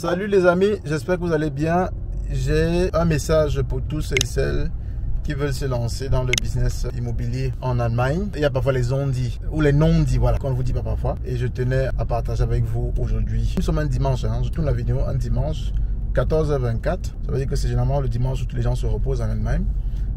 Salut les amis, j'espère que vous allez bien. J'ai un message pour tous ceux et celles qui veulent se lancer dans le business immobilier en Allemagne. Il y a parfois les on-dit ou les non-dits, voilà, qu'on ne vous dit pas parfois. Et je tenais à partager avec vous aujourd'hui. Nous sommes un dimanche, je tourne la vidéo un dimanche, 14h24. Ça veut dire que c'est généralement le dimanche où tous les gens se reposent en Allemagne.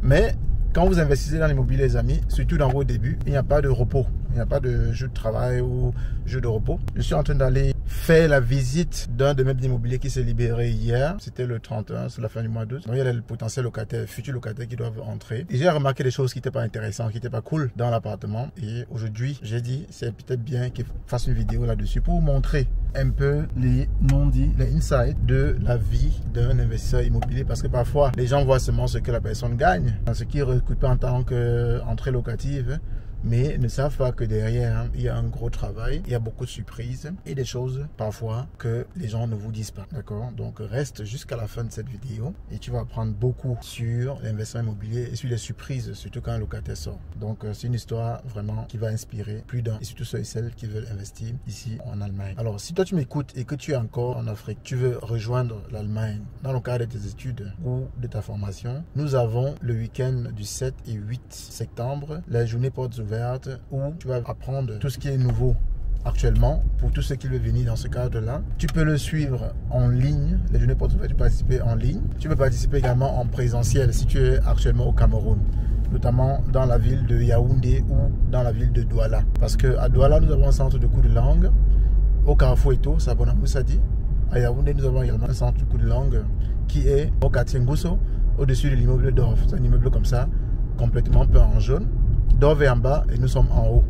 Mais quand vous investissez dans l'immobilier, les amis, surtout dans vos débuts, il n'y a pas de repos. Il n'y a pas de jeu de travail ou jeu de repos. Je suis en train d'aller faire la visite d'un de mes biens immobiliers qui s'est libéré hier. C'était le 31, c'est la fin du mois d'août. Il y a les potentiels locataires, futurs locataires qui doivent entrer. Et j'ai remarqué des choses qui n'étaient pas intéressantes, qui n'étaient pas cool dans l'appartement. Et aujourd'hui, j'ai dit, c'est peut-être bien qu'il fasse une vidéo là-dessus pour vous montrer un peu les non-dits, les insights de la vie d'un investisseur immobilier. Parce que parfois, les gens voient seulement ce que la personne gagne, ce qui est recoupé en tant qu'entrée locative, mais ne savent pas que derrière, il y a un gros travail, il y a beaucoup de surprises et des choses parfois que les gens ne vous disent pas. D'accord? Donc reste jusqu'à la fin de cette vidéo et tu vas apprendre beaucoup sur l'investissement immobilier et sur les surprises, surtout quand un locataire sort. Donc c'est une histoire vraiment qui va inspirer plus d'un et surtout ceux et celles qui veulent investir ici en Allemagne. Alors si toi tu m'écoutes et que tu es encore en Afrique, tu veux rejoindre l'Allemagne dans le cadre de tes études ou de ta formation, nous avons le week-end du 7 et 8 septembre, la journée portes ouvertes où tu vas apprendre tout ce qui est nouveau actuellement pour tous ceux qui veulent venir dans ce cadre-là. Tu peux le suivre en ligne, les journées portes ouvertes, tu peux participer en ligne. Tu peux participer également en présentiel si tu es actuellement au Cameroun, notamment dans la ville de Yaoundé ou dans la ville de Douala. Parce qu'à Douala, nous avons un centre de cours de langue. Au Carrefour Eto, c'est à Bonamoussadi. À Yaoundé, nous avons également un centre de cours de langue qui est au quartier Ngousso, au-dessus de l'immeuble d'Orf. C'est un immeuble comme ça, complètement peint en jaune. D'Orf est en bas et nous sommes en haut.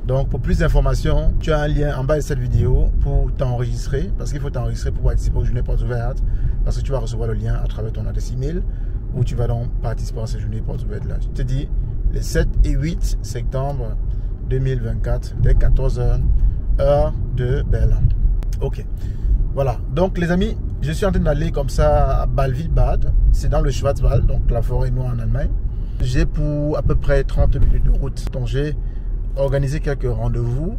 Donc pour plus d'informations, tu as un lien en bas de cette vidéo pour t'enregistrer, parce qu'il faut t'enregistrer pour participer aux journées portes ouvertes, parce que tu vas recevoir le lien à travers ton adresse email où tu vas donc participer à ces journées portes ouvertes là. Je te dis les 7 et 8 septembre 2024 dès 14h heure de Berlin. Ok, voilà. Donc les amis, je suis en train d'aller comme ça à Ballwil-Bad, c'est dans le Schwarzwald, donc la forêt noire en Allemagne. J'ai pour à peu près 30 minutes de route. Donc j'ai organisé quelques rendez-vous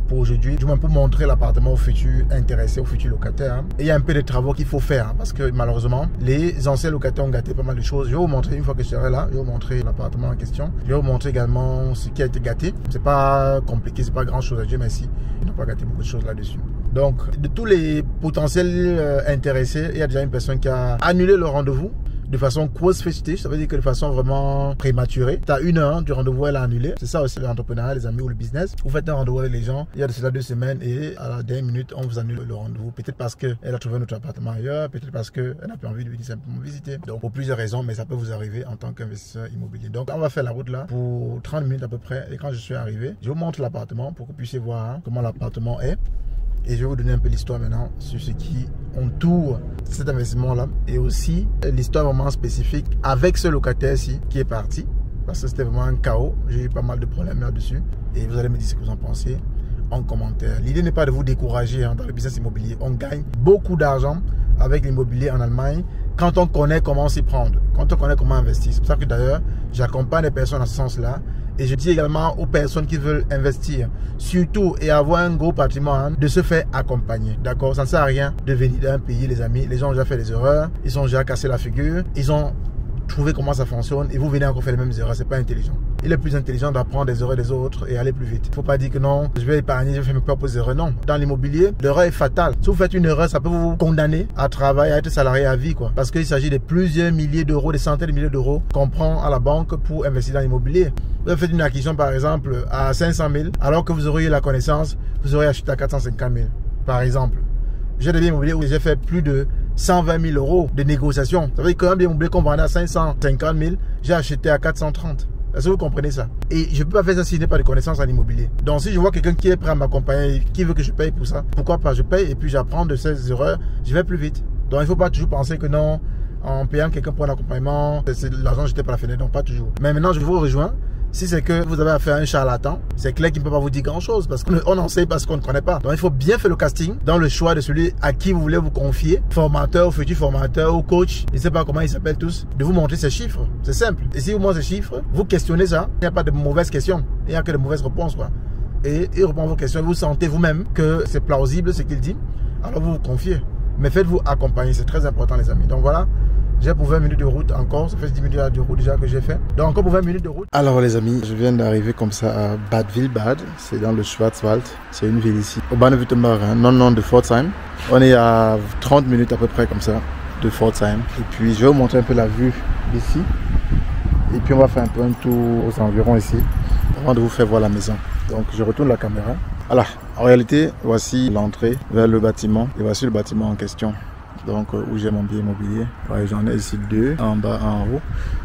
pour aujourd'hui. Je vais un peu montrer l'appartement aux futurs intéressés, aux futurs locataires. Et il y a un peu de travaux qu'il faut faire parce que malheureusement, les anciens locataires ont gâté pas mal de choses. Je vais vous montrer une fois que je serai là. Je vais vous montrer l'appartement en question. Je vais vous montrer également ce qui a été gâté. C'est pas compliqué, c'est pas grand chose à Dieu merci. Ils n'ont pas gâté beaucoup de choses là-dessus. Donc de tous les potentiels intéressés, il y a déjà une personne qui a annulé le rendez-vous de façon kurzfristig, ça veut dire que de façon vraiment prématurée. Tu as une heure du rendez-vous, elle a annulé. C'est ça aussi l'entrepreneuriat, les amis, ou le business. Vous faites un rendez-vous avec les gens, il y a de cela 2 semaines et à la dernière minute, on vous annule le rendez-vous. Peut-être parce qu'elle a trouvé notre appartement ailleurs, peut-être parce qu'elle n'a pas envie de venir simplement visiter. Donc pour plusieurs raisons, mais ça peut vous arriver en tant qu'investisseur immobilier. Donc on va faire la route là pour 30 minutes à peu près. Et quand je suis arrivé, je vous montre l'appartement pour que vous puissiez voir comment l'appartement est. Et je vais vous donner un peu l'histoire maintenant sur ce qui entoure cet investissement-là. Et aussi l'histoire vraiment spécifique avec ce locataire-ci qui est parti. Parce que c'était vraiment un chaos. J'ai eu pas mal de problèmes là-dessus. Et vous allez me dire ce que vous en pensez en commentaire. L'idée n'est pas de vous décourager dans le business immobilier. On gagne beaucoup d'argent avec l'immobilier en Allemagne quand on connaît comment s'y prendre, quand on connaît comment investir. C'est pour ça que d'ailleurs, j'accompagne les personnes dans ce sens-là. Et je dis également aux personnes qui veulent investir, surtout et avoir un gros patrimoine, de se faire accompagner. D'accord? Ça ne sert à rien de venir d'un pays, les amis. Les gens ont déjà fait des erreurs, ils ont déjà cassé la figure, ils ont trouvé comment ça fonctionne et vous venez encore faire les mêmes erreurs. C'est pas intelligent. Il est plus intelligent d'apprendre des erreurs des autres et aller plus vite. Il ne faut pas dire que non, je vais épargner, je vais faire mes propres erreurs. Non. Dans l'immobilier, l'erreur est fatale. Si vous faites une erreur, ça peut vous condamner à travailler, à être salarié à vie, quoi. Parce qu'il s'agit de plusieurs milliers d'euros, des centaines de milliers d'euros qu'on prend à la banque pour investir dans l'immobilier. Vous faites une acquisition, par exemple, à 500 000, alors que vous auriez eu la connaissance, vous auriez acheté à 450 000, par exemple. J'ai des biens immobiliers où j'ai fait plus de 120 000 euros de négociation. Ça veut dire qu'un bien immobilier qu'on vendait à 550 000, j'ai acheté à 430. Est-ce que vous comprenez ça? Et je ne peux pas faire ça si je n'ai pas de connaissances en immobilier. Donc si je vois quelqu'un qui est prêt à m'accompagner, qui veut que je paye pour ça, pourquoi pas? Je paye et puis j'apprends de ces erreurs, je vais plus vite. Donc il ne faut pas toujours penser que non, en payant quelqu'un pour un accompagnement, c'est l'argent jeté par la fenêtre. Donc pas toujours. Mais maintenant je vous rejoins. Si c'est que vous avez affaire à un charlatan, c'est clair qu'il ne peut pas vous dire grand chose parce qu'on enseigne parce qu'on ne connaît pas. Donc il faut bien faire le casting dans le choix de celui à qui vous voulez vous confier, formateur ou futur formateur ou coach, je ne sais pas comment ils s'appellent tous, de vous montrer ces chiffres. C'est simple. Et si vous montrez ces chiffres, vous questionnez ça, il n'y a pas de mauvaises questions, il n'y a que de mauvaises réponses, quoi. Et il répond à vos questions, vous sentez vous-même que c'est plausible ce qu'il dit, alors vous vous confiez. Mais faites-vous accompagner, c'est très important les amis. Donc voilà, j'ai pour 20 minutes de route encore. Ça fait 10 minutes de route déjà que j'ai fait. Donc encore pour 20 minutes de route. Alors les amis, je viens d'arriver comme ça à Bad Wildbad. C'est dans le Schwarzwald. C'est une ville ici. Au Baden-Württemberg, hein, non de Pforzheim. On est à 30 minutes à peu près comme ça de Pforzheim. Et puis je vais vous montrer un peu la vue d'ici. Et puis on va faire un peu un tour aux environs ici avant de vous faire voir la maison. Donc je retourne la caméra. Alors en réalité voici l'entrée vers le bâtiment. Et voici le bâtiment en question. Donc où j'ai mon bien immobilier. Ouais, j'en ai ici deux, un en bas, un en haut.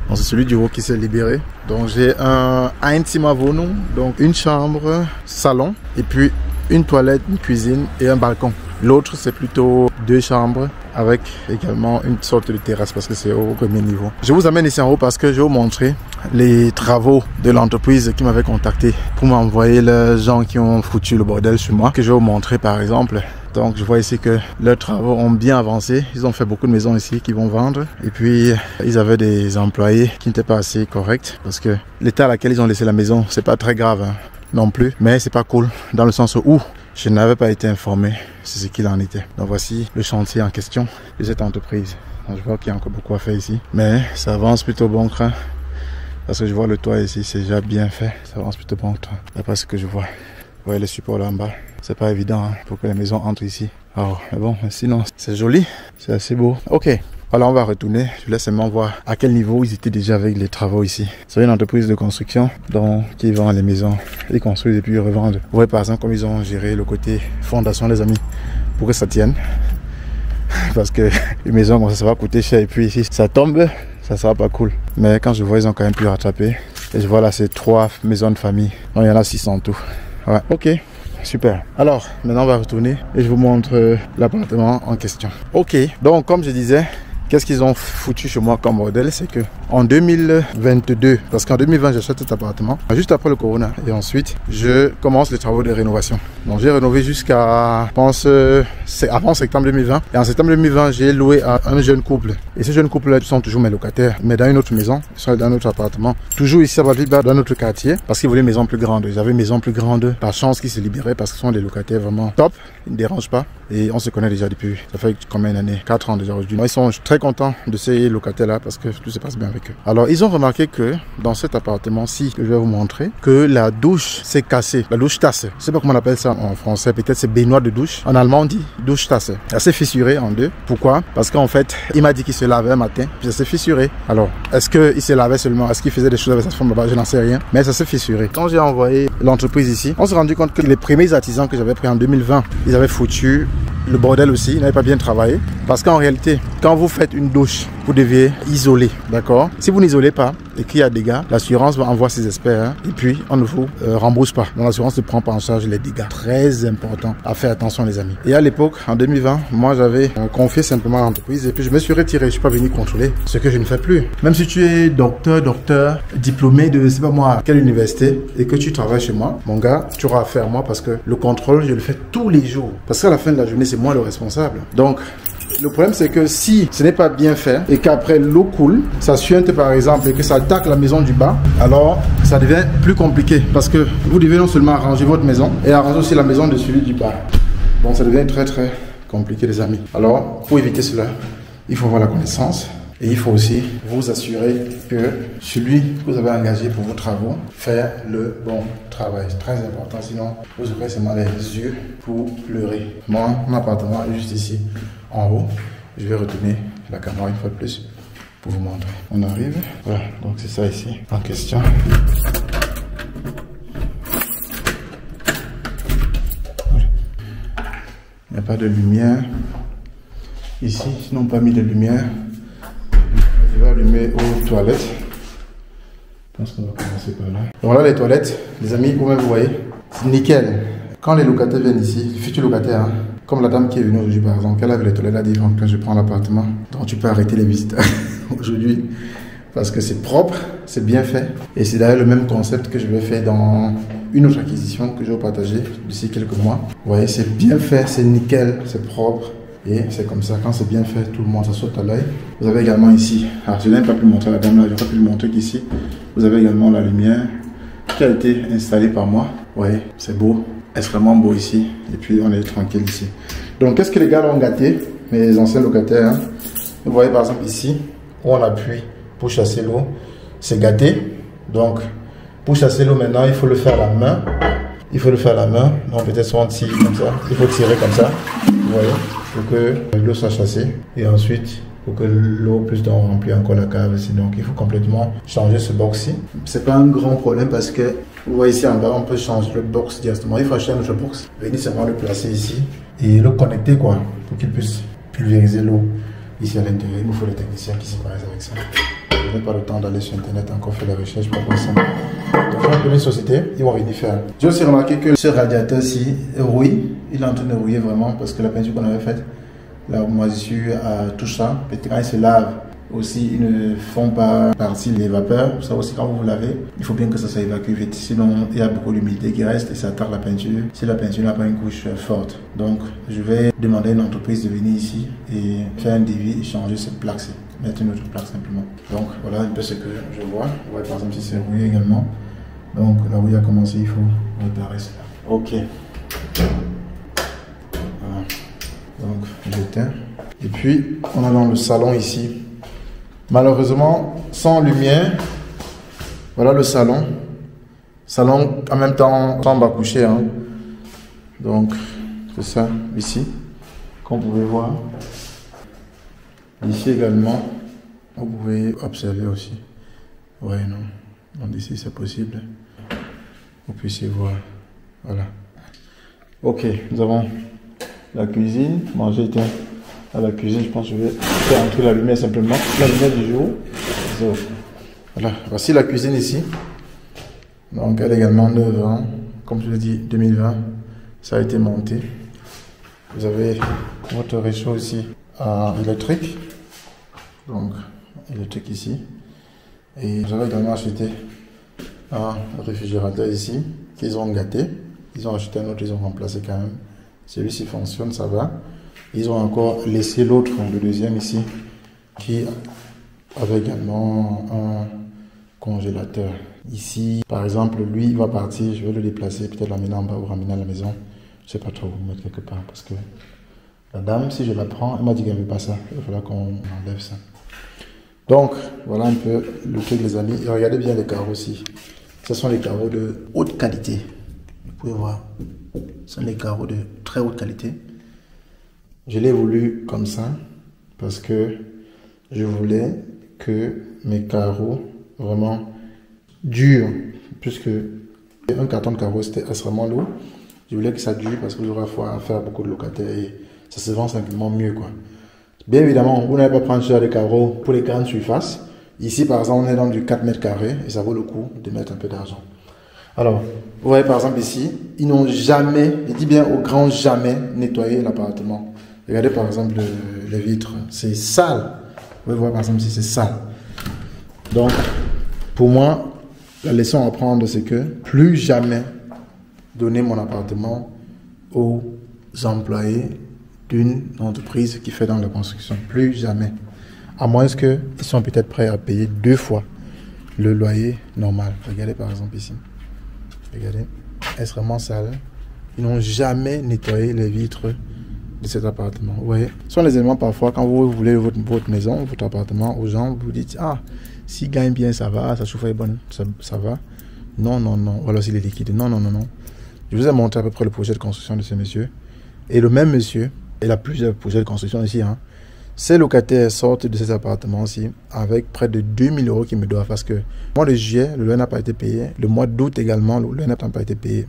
Donc c'est celui du haut qui s'est libéré. Donc j'ai un Einzimmerwohnung, donc une chambre, salon, et puis une toilette, une cuisine et un balcon. L'autre c'est plutôt deux chambres avec également une sorte de terrasse parce que c'est au premier niveau. Je vous amène ici en haut parce que je vais vous montrer les travaux de l'entreprise qui m'avait contacté pour m'envoyer les gens qui ont foutu le bordel chez moi. Que je vais vous montrer par exemple. Donc je vois ici que leurs travaux ont bien avancé. Ils ont fait beaucoup de maisons ici qu'ils vont vendre. Et puis ils avaient des employés qui n'étaient pas assez corrects parce que l'état à laquelle ils ont laissé la maison, c'est pas très grave hein, non plus. Mais c'est pas cool dans le sens où je n'avais pas été informé sur ce qu'il en était. Donc voici le chantier en question de cette entreprise. Donc, je vois qu'il y a encore beaucoup à faire ici. Mais ça avance plutôt bon train. Parce que je vois le toit ici, c'est déjà bien fait. Ça avance plutôt bon train. D'après ce que je vois. Vous voyez les supports là en bas. C'est pas évident hein, pour que les maisons entrent ici. Alors, mais bon, sinon, c'est joli. C'est assez beau. Ok. Alors on va retourner, je laisse seulement voir à quel niveau ils étaient déjà avec les travaux ici. C'est une entreprise de construction donc, qui vend les maisons. Ils construisent et puis ils revendent. Vous voyez par exemple comme ils ont géré le côté fondation les amis pour que ça tienne. Parce que une maison comme ça va coûter cher et puis ici ça tombe, ça sera pas cool. Mais quand je vois ils ont quand même pu rattraper. Et je vois là c'est 3 maisons de famille. Donc il y en a 6 en tout. Ouais, ok. Super. Alors, maintenant on va retourner et je vous montre l'appartement en question. Ok, donc comme je disais, qu'est-ce qu'ils ont foutu chez moi comme modèle, c'est que en 2022, parce qu'en 2020 j'achète cet appartement, juste après le corona, et ensuite je commence les travaux de rénovation. Donc j'ai rénové jusqu'à, je pense, c'est avant septembre 2020. Et en septembre 2020, j'ai loué à un jeune couple. Et ces jeunes couples-là sont toujours mes locataires, mais dans une autre maison, ils sont dans un autre appartement. Toujours ici à Bad-Wildbad, dans notre quartier, parce qu'ils voulaient une maison plus grande. J'avais une maison plus grande, par chance qu'ils se libéraient, parce que ce sont des locataires vraiment top, ils ne dérangent pas. Et on se connaît déjà depuis, ça fait combien d'années? 4 ans déjà aujourd'hui. Ils sont très contents de ces locataires-là, parce que tout se passe bien avec eux. Alors, ils ont remarqué que dans cet appartement-ci, que je vais vous montrer, que la douche s'est cassée. La douche tasse. Je sais pas comment on appelle ça en français. Peut-être c'est baignoire de douche. En allemand, on dit douche tasse. Elle s'est fissurée en deux. Pourquoi? Parce qu'en fait, il m'a dit qu'il se lavait un matin, puis ça s'est fissuré. Alors, est-ce qu'il se lavait seulement? Est-ce qu'il faisait des choses avec sa femme là-bas? Je n'en sais rien. Mais ça s'est fissuré. Quand j'ai envoyé l'entreprise ici, on s'est rendu compte que les premiers artisans que j'avais pris en 2020, ils avaient foutu le bordel aussi, ils n'avaient pas bien travaillé. Parce qu'en réalité, quand vous faites une douche, vous devez isoler, d'accord? Si vous n'isolez pas et qu'il y a des dégâts, l'assurance va envoyer ses experts hein, et puis on ne vous rembourse pas. Donc l'assurance ne prend pas en charge les dégâts. Très important à faire attention les amis. Et à l'époque, en 2020, moi j'avais confié simplement à l'entreprise et puis je me suis retiré. Je ne suis pas venu contrôler ce que je ne fais plus. Même si tu es docteur, diplômé de, je sais pas moi, quelle université et que tu travailles chez moi, mon gars, tu auras affaire à moi parce que le contrôle, je le fais tous les jours. Parce qu'à la fin de la journée, c'est moi le responsable. Donc, le problème c'est que si ce n'est pas bien fait et qu'après l'eau coule, ça suinte par exemple et que ça attaque la maison du bas, alors ça devient plus compliqué parce que vous devez non seulement arranger votre maison et arranger aussi la maison de celui du bas. Donc ça devient très très compliqué les amis. Alors pour éviter cela, il faut avoir la connaissance et il faut aussi vous assurer que celui que vous avez engagé pour vos travaux fait le bon travail. C'est très important, sinon vous aurez seulement les yeux pour pleurer. Moi, mon appartement est juste ici en haut. Je vais retourner la caméra une fois de plus pour vous montrer. On arrive, voilà, donc c'est ça ici en question. Il n'y a pas de lumière ici, ils n'ont pas mis de lumière. Je vais allumer aux toilettes. Je pense qu'on va commencer par là. Donc voilà les toilettes, les amis, comme vous voyez, c'est nickel. Quand les locataires viennent ici, les futurs locataires, hein, comme la dame qui est venue aujourd'hui par exemple, elle avait les toilettes, elle a dit quand je prends l'appartement, donc tu peux arrêter les visites aujourd'hui parce que c'est propre, c'est bien fait et c'est d'ailleurs le même concept que je vais faire dans une autre acquisition que je vais partager d'ici quelques mois. Vous voyez, c'est bien fait, c'est nickel, c'est propre. Et c'est comme ça, quand c'est bien fait, tout le monde, ça saute à l'œil. Vous avez également ici, alors je n'ai pas pu montrer la dame là, je n'ai pas pu le montrer qu'ici, vous avez également la lumière qui a été installée par moi. Vous voyez, c'est beau, extrêmement beau ici. Et puis on est tranquille ici. Donc qu'est-ce que les gars ont gâté? mes anciens locataires. Hein. Vous voyez par exemple ici, où on appuie pour chasser l'eau, c'est gâté. Donc, pour chasser l'eau maintenant, il faut le faire à la main. Il faut le faire à la main. Donc, peut-être soit on tire comme ça. Il faut tirer comme ça. Vous voyez, pour que l'eau soit chassée. Et ensuite, pour que l'eau puisse donc remplir encore la cave ici. Donc, il faut complètement changer ce box-ci. C'est pas un grand problème parce que, vous voyez ici en bas, on peut changer le box directement. Il faut acheter un autre box. Venez seulement le placer ici et le connecter, quoi, pour qu'il puisse pulvériser l'eau ici à l'intérieur. Il nous faut les techniciens qui s'y connaissent avec ça. Je n'ai pas le temps d'aller sur internet encore faire la recherche pour voir ça. Donc, je vais appeler une société, ils vont venir faire. J'ai aussi remarqué que ce radiateur-ci rouille. Il est en train de rouiller vraiment parce que la peinture qu'on avait faite, la moisissure, tout ça, peut-être quand il se lave aussi, ils ne font pas partie les vapeurs. Ça aussi, quand vous vous lavez, il faut bien que ça s'évacue vite. Sinon, il y a beaucoup d'humidité qui reste et ça attaque la peinture. Si la peinture n'a pas une couche forte. Donc, je vais demander à une entreprise de venir ici et faire un devis et changer cette plaque-ci. Mettre une autre plaque simplement. Donc, voilà un peu ce que je vois. Vous voyez par exemple si c'est rouillé également. Donc, là où il a commencé, il faut réparer cela. Ok. Voilà. Donc, j'éteins. Et puis, on est dans le salon ici. Malheureusement, sans lumière, voilà le salon. Salon en même temps, chambre à coucher. Hein. Donc, c'est ça, ici, comme vous pouvez voir. Ici également, vous pouvez observer aussi. Ouais, non. Donc ici, c'est possible. Vous puissiez voir. Voilà. Ok, nous avons la cuisine. Manger, tiens. À la cuisine, je pense que je vais faire entrer la lumière simplement. La lumière du jour. Voilà, voici la cuisine ici. Donc elle est également neuve, hein. Comme je l'ai dit, 2020, ça a été monté. Vous avez votre réchaud ici électrique. Donc électrique ici. Et j'avais également acheté un réfrigérateur ici qu'ils ont gâté. Ils ont acheté un autre, ils ont remplacé quand même. Celui-ci fonctionne, ça va. Ils ont encore laissé l'autre, le deuxième ici, qui avait également un congélateur. Ici, par exemple, lui, il va partir, je vais le déplacer, peut-être l'amener en bas ou ramener à la maison. Je ne sais pas trop où mettre quelque part, parce que la dame, si je la prends, elle m'a dit qu'elle ne veut pas ça. Il va falloir qu'on enlève ça. Donc, voilà un peu le truc, les amis. Et regardez bien les carreaux aussi. Ce sont les carreaux de haute qualité. Vous pouvez voir. Ce sont les carreaux de très haute qualité. Je l'ai voulu comme ça parce que je voulais que mes carreaux vraiment durent, puisque un carton de carreaux c'était extrêmement lourd. Je voulais que ça dure parce que vous aurez à faire beaucoup de locataires et ça se vend simplement mieux, quoi. Bien évidemment, vous n'allez pas prendre cher des carreaux pour les grandes surfaces. Ici, par exemple, on est dans du 4 mètres carrés et ça vaut le coup de mettre un peu d'argent. Alors, vous voyez par exemple ici, ils n'ont jamais, je dis bien au grand jamais, nettoyé l'appartement. Regardez par exemple les vitres, c'est sale. Vous pouvez voir par exemple si c'est sale. Donc, pour moi, la leçon à prendre, c'est que plus jamais donner mon appartement aux employés d'une entreprise qui fait dans la construction. Plus jamais. À moins qu'ils sont peut-être prêts à payer 2 fois le loyer normal. Regardez par exemple ici. Regardez, extrêmement sale. Ils n'ont jamais nettoyé les vitres de cet appartement. Vous voyez, ce sont les éléments parfois, quand vous voulez votre maison, votre appartement, aux gens, vous dites, ah, s'il gagne bien, ça va, sa chauffe est bonne, ça va. Non, non, non. Ou alors s'il est liquide. Non, non, non, non. Je vous ai montré à peu près le projet de construction de ce monsieur. Et le même monsieur, il a plusieurs projets de construction ici, hein. Ces locataires sortent de ces appartements-ci avec près de 2000 € qu'ils me doivent parce que le mois de juillet, le loyer n'a pas été payé. Le mois d'août également, le loyer n'a pas été payé.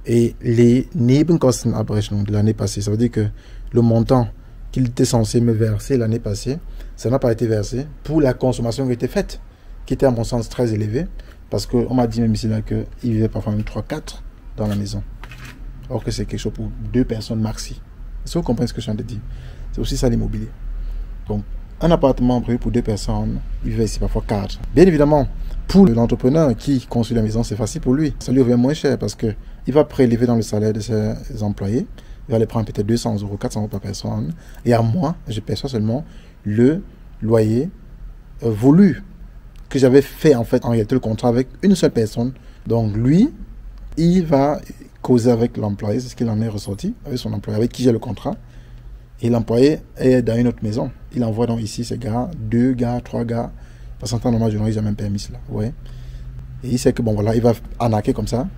Et les Nebenkostenabrechnung de l'année passée, ça veut dire que le montant qu'il était censé me verser l'année passée, ça n'a pas été versé pour la consommation qui était faite, qui était à mon sens très élevée parce qu'on m'a dit même ici là qu'il vivait parfois même 3-4 dans la maison. Or que c'est quelque chose pour 2 personnes maxi. Est-ce que vous comprenez ce que je viens de dire? C'est aussi ça l'immobilier. Donc, un appartement prévu pour 2 personnes, il vivait ici parfois 4. Bien évidemment, pour l'entrepreneur qui construit la maison, c'est facile pour lui. Ça lui revient moins cher parce qu'il va prélever dans le salaire de ses employés. Il va les prendre peut-être 200 €, 400 € par personne. Et à moi, je perçois seulement le loyer voulu que j'avais fait en fait en réalité le contrat avec une seule personne. Donc lui, il va causer avec l'employé, c'est ce qu'il en est ressorti, avec son employé avec qui j'ai le contrat. Et l'employé est dans une autre maison. Il envoie donc ici ces gars, 2 gars, 3 gars. Parce qu'en temps normal, je n'aurais jamais permis cela. Ouais. Et il sait que bon voilà, il va arnaquer comme ça,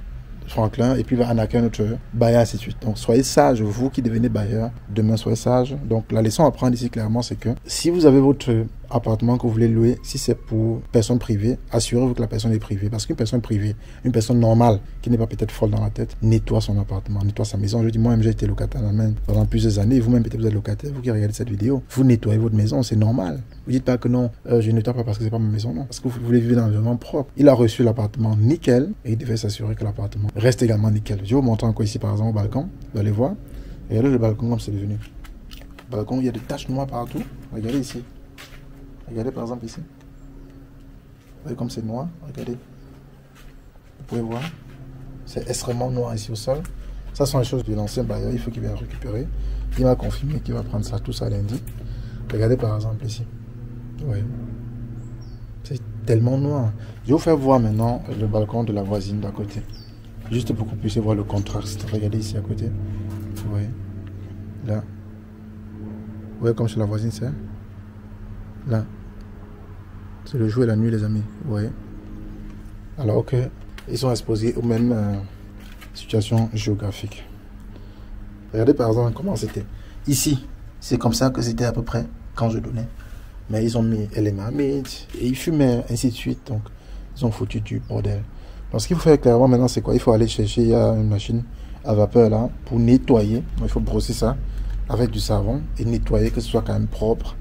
Franklin, et puis il va arnaquer un autre bailleur, ainsi de suite. Donc soyez sages, vous qui devenez bailleur, demain soyez sages. Donc la leçon à prendre ici clairement, c'est que si vous avez votre appartement que vous voulez louer, si c'est pour personne privée, assurez-vous que la personne est privée. Parce qu'une personne privée, une personne normale, qui n'est pas peut-être folle dans la tête, nettoie son appartement, nettoie sa maison. Je dis, moi-même, j'ai été locataire pendant plusieurs années, vous-même peut-être vous êtes locataire, vous qui regardez cette vidéo, vous nettoyez votre maison, c'est normal. Vous dites pas que non, je ne nettoie pas parce que c'est pas ma maison, non. Parce que vous voulez vivre dans un environnement propre. Il a reçu l'appartement nickel et il devait s'assurer que l'appartement reste également nickel. Je vais vous montrer encore ici, par exemple, au balcon. Vous allez voir. Regardez le balcon comme c'est devenu. Le balcon, il y a des taches noires partout. Regardez ici. Regardez par exemple ici. Vous voyez comme c'est noir. Regardez. Vous pouvez voir. C'est extrêmement noir ici au sol. Ça sont les choses de l'ancien bailleur. Il faut qu'il vienne récupérer. Il m'a confirmé qu'il va prendre ça, tout ça lundi. Regardez par exemple ici. Oui. C'est tellement noir. Je vais vous faire voir maintenant le balcon de la voisine d'à côté. Juste pour que vous puissiez voir le contraste. Regardez ici à côté. Oui. Là. Vous voyez comme chez la voisine c'est. Là. C'est le jour et la nuit les amis. Vous voyez. Alors que ils sont exposés aux mêmes situations géographiques. Regardez par exemple comment c'était. Ici, c'est comme ça que c'était à peu près quand je donnais. Mais ils ont mis éléments et ils fumaient, ainsi de suite. Donc, ils ont foutu du bordel. Donc, ce qu'il faut faire clairement maintenant, c'est quoi? Il faut aller chercher, il y a une machine à vapeur là, pour nettoyer. Donc, il faut brosser ça avec du savon et nettoyer, que ce soit quand même propre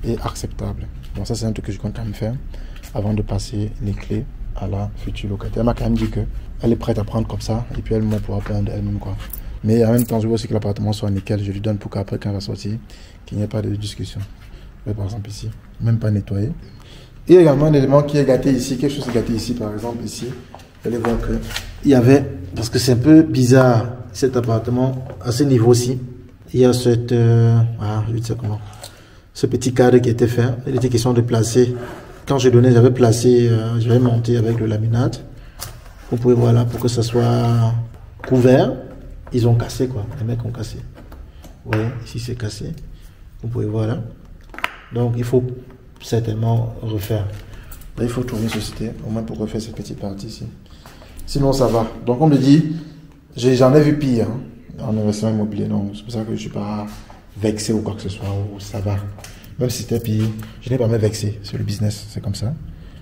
et acceptable. Donc, ça, c'est un truc que je compte quand même faire avant de passer les clés à la future locataire. Elle m'a quand même dit qu'elle est prête à prendre comme ça et puis elle pourra prendre elle-même, quoi. Mais en même temps, je veux aussi que l'appartement soit nickel. Je lui donne pour qu'après, quand elle va sortir, qu'il n'y ait pas de discussion. Par exemple ici, même pas nettoyé. Et également un élément qui est gâté ici, quelque chose est gâté ici, par exemple ici. Vous allez voir que il y avait, parce que c'est un peu bizarre cet appartement à ce niveau-ci. Il y a cette, je ne sais comment, ce petit cadre qui était fait. Il était question de placer. Quand je donnais, j'avais placé, j'avais monté avec le laminate. Vous pouvez voir là pour que ça soit couvert. Ils ont cassé quoi, les mecs ont cassé. Vous voyez, ici c'est cassé. Vous pouvez voir là. Donc, il faut certainement refaire. Là, il faut trouver une société, au moins pour refaire cette petite partie ici. Sinon, ça va. Donc, on me dit, j'en ai vu pire en investissement immobilier. Donc, c'est pour ça que je ne suis pas vexé ou quoi que ce soit. Ou ça va. Même si c'était pire, je n'ai pas même vexé. C'est le business, c'est comme ça.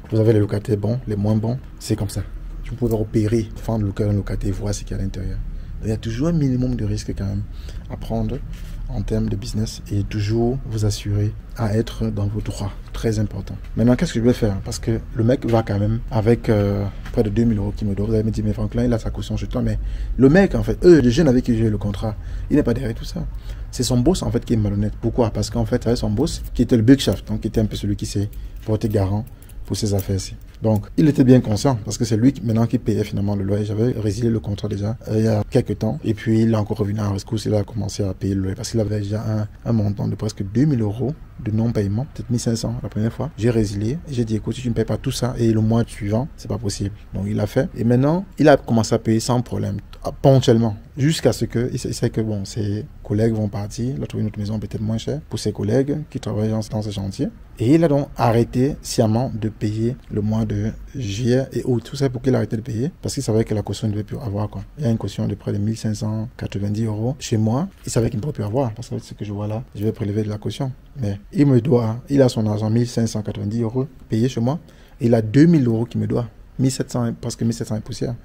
Vous avez les locataires bons, les moins bons, c'est comme ça. Vous pouvez opérer, fendre le cœur d'un locataire, voir ce qu'il y a à l'intérieur. Il y a toujours un minimum de risque quand même à prendre en termes de business et toujours vous assurer à être dans vos droits. Très important. Maintenant, qu'est-ce que je vais faire? Parce que le mec va quand même avec près de 2000 € qu'il me doit. Vous allez me dire, mais Franklin, il a sa caution chez toi. Mais le mec, en fait, le jeune avec qui j'ai eu le contrat, il n'est pas derrière tout ça. C'est son boss, en fait, qui est malhonnête. Pourquoi? Parce qu'en fait, c'est son boss qui était le big shaft, donc qui était un peu celui qui s'est porté garant pour ses affaires-ci. Donc, il était bien conscient parce que c'est lui maintenant qui payait finalement le loyer. J'avais résilié le contrat déjà il y a quelques temps et puis il a encore revenu en rescousse. Il a commencé à payer le loyer parce qu'il avait déjà un montant de presque 2000 € de non-paiement, peut-être 1500 la première fois. J'ai résilié et j'ai dit écoute, si tu ne payes pas tout ça et le mois suivant, c'est pas possible. Donc, il a fait et maintenant, il a commencé à payer sans problème, ponctuellement, jusqu'à ce qu'il sait que bon, ses collègues vont partir, il a trouvé une autre maison peut-être moins chère pour ses collègues qui travaillent dans ce chantier. Et il a donc arrêté sciemment de payer le mois de juillet et août. Tout ça pour qu'il arrête de payer parce qu'il savait que la caution ne devait plus avoir quoi. Il y a une caution de près de 1590 € chez moi. Il savait qu'il ne pourrait plus avoir parce que ce que je vois là, je vais prélever de la caution. Mais il a son argent 1590 € payé chez moi. Et il a 2000 € qu'il me doit. 1700, parce que 1700 est poussière.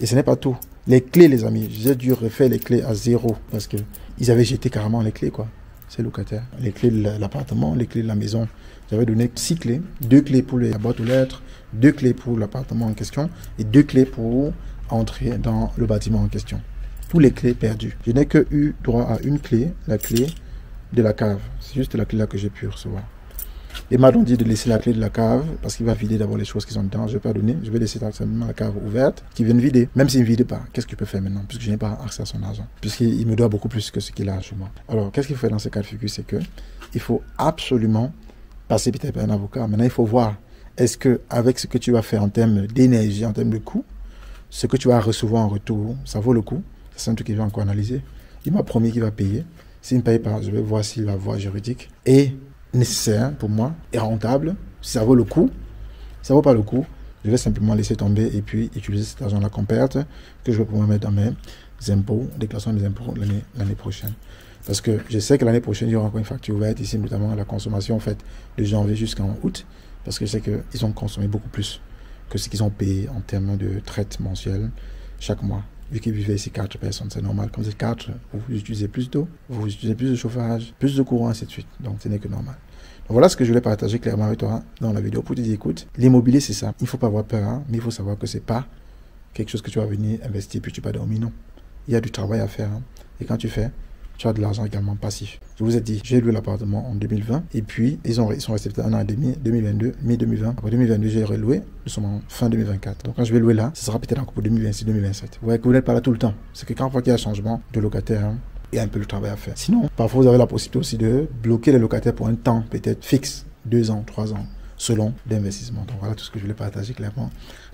Et ce n'est pas tout. Les clés, les amis, j'ai dû refaire les clés à zéro parce que ils avaient jeté carrément les clés quoi. C'est locataire. Les clés de l'appartement, les clés de la maison. J'avais donné 6 clés. 2 clés pour la boîte aux lettres, 2 clés pour l'appartement en question et 2 clés pour entrer dans le bâtiment en question. Tous les clés perdues. Je n'ai que eu droit à une clé, la clé de la cave. C'est juste la clé là que j'ai pu recevoir. Il m'a donc dit de laisser la clé de la cave parce qu'il va vider d'abord les choses qui sont dedans. Je ne vais pas donner. Je vais laisser simplement la cave ouverte qui vienne vider. Même s'il ne vide pas, qu'est-ce qu'il peut faire maintenant? Puisque je n'ai pas accès à son argent. Puisqu'il me doit beaucoup plus que ce qu'il a chez moi. Alors, qu'est-ce qu'il faut faire dans ce cas de figure? C'est que il faut absolument passer peut-être par un avocat. Maintenant, il faut voir est-ce que avec ce que tu vas faire en termes d'énergie, en termes de coût, ce que tu vas recevoir en retour, ça vaut le coup? C'est un truc qu'il va encore analyser. Il m'a promis qu'il va payer. S'il ne paye pas, je vais voir si la voie juridique est nécessaire pour moi, est rentable, si ça vaut le coup. Si ça ne vaut pas le coup, je vais simplement laisser tomber et puis utiliser cet argent-là qu'on perde, que je vais pouvoir mettre dans mes impôts, déclaration de mes impôts l'année prochaine. Parce que je sais que l'année prochaine, il y aura encore une facture ouverte ici, notamment la consommation en fait, de janvier jusqu'en août, parce que je sais qu'ils ont consommé beaucoup plus que ce qu'ils ont payé en termes de traite mensuelle chaque mois. Vu qu'ils vivaient ici 4 personnes, c'est normal. Comme c'est 4, vous utilisez plus d'eau, vous utilisez plus de chauffage, plus de courant, ainsi de suite. Donc, ce n'est que normal. Donc, voilà ce que je voulais partager clairement avec toi dans la vidéo pour te dire, écoute, l'immobilier, c'est ça. Il ne faut pas avoir peur, hein, mais il faut savoir que ce n'est pas quelque chose que tu vas venir investir puis tu vas dormir, non. Il y a du travail à faire. Hein. Et quand tu fais, tu as de l'argent également passif. Je vous ai dit, j'ai loué l'appartement en 2020 et puis ils sont restés peut-être un an et demi, 2022, mi-2020. Après 2022, j'ai reloué. Nous sommes en fin 2024. Donc quand je vais louer là, ce sera peut-être encore pour 2026, 2027. Vous voyez que vous n'êtes pas là tout le temps. C'est que quand il y a un changement de locataire, hein, il y a un peu de travail à faire. Sinon, parfois vous avez la possibilité aussi de bloquer les locataires pour un temps peut-être fixe, 2 ans, 3 ans, selon l'investissement. Donc voilà tout ce que je voulais partager clairement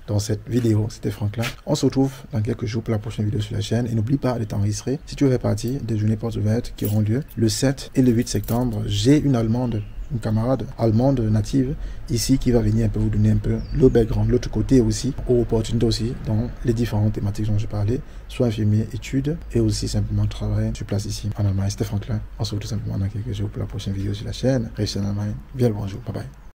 dans cette vidéo. C'était Franklin. On se retrouve dans quelques jours pour la prochaine vidéo sur la chaîne. Et n'oublie pas de t'enregistrer si tu veux faire partie des journées portes ouvertes qui auront lieu le 7 et le 8 septembre. J'ai une Allemande, une camarade allemande native ici qui va venir un peu vous donner un peu le background, l'autre côté aussi, aux opportunités aussi dans les différentes thématiques dont j'ai parlé, soit infirmier, études et aussi simplement travail sur place ici en Allemagne. C'était Franklin. On se retrouve tout simplement dans quelques jours pour la prochaine vidéo sur la chaîne. Restez en Allemagne. Bien le bonjour. Bye bye.